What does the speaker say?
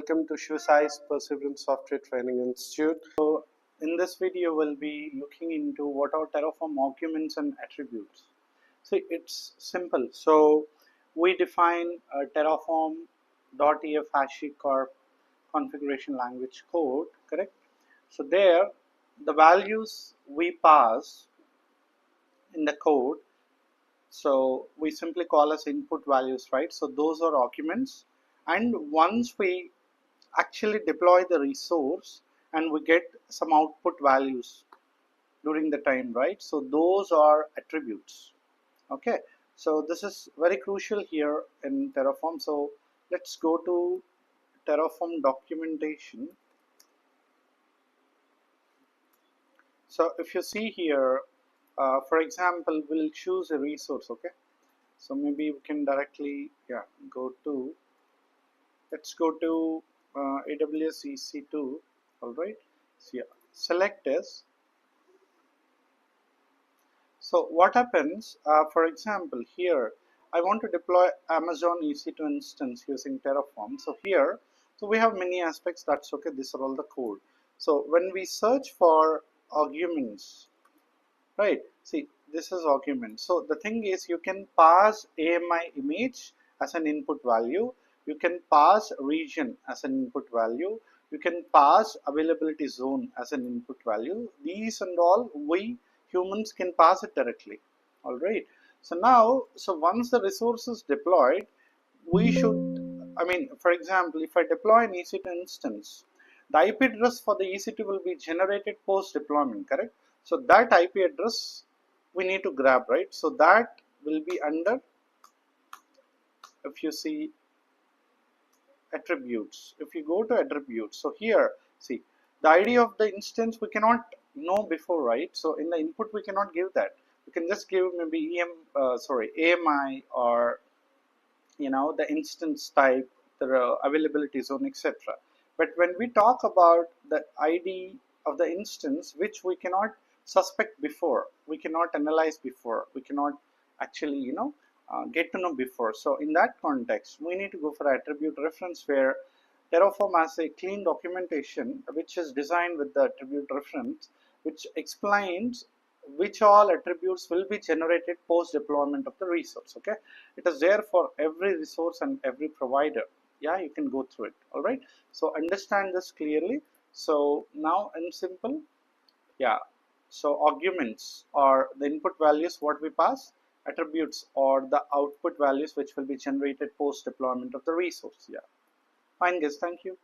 welcome to Shiva Sai's Perseverance Software Training Institute. So, in this video, we'll be looking into what are Terraform arguments and attributes. So, it's simple. So, we define Terraform.ef HashiCorp configuration language code, correct? So, there, the values we pass in the code, so we simply call as input values, right? So, those are arguments. And once we actually deploy the resource and we get some output values during the time, right? So those are attributes. Okay, so this is very crucial here in Terraform. So let's go to Terraform documentation. So if you see here, for example, we'll choose a resource. Okay, so maybe we can directly go to, let's go to AWS EC2. All right, so yeah, select this. So what happens, for example, here I want to deploy Amazon EC2 instance using Terraform. So here, so we have many aspects. That's okay. These are all the code. So when we search for arguments, right? See, this is argument. So the thing is, you can pass AMI image as an input value. You can pass region as an input value. You can pass availability zone as an input value. These and all we humans can pass it directly. All right. So now, so once the resource is deployed, we should, I mean, for example, if I deploy an EC2 instance, the IP address for the EC2 will be generated post deployment, correct? So that IP address we need to grab, right? So that will be under, if you see, attributes. If you go to attributes, so here, see, the ID of the instance we cannot know before, right? So in the input we cannot give that. We can just give maybe AMI, or the instance type, the availability zone, etc. But when we talk about the ID of the instance, which we cannot suspect before, we cannot analyze before, we cannot actually get to know before. So in that context, we need to go for attribute reference, where Terraform has a clean documentation which is designed with the attribute reference, which explains which all attributes will be generated post deployment of the resource. Okay, it is there for every resource and every provider. Yeah, you can go through it. All right, so understand this clearly. So now in simple, yeah, so arguments are the input values what we pass, attributes or the output values which will be generated post deployment of the resource. Yeah, fine guys, thank you.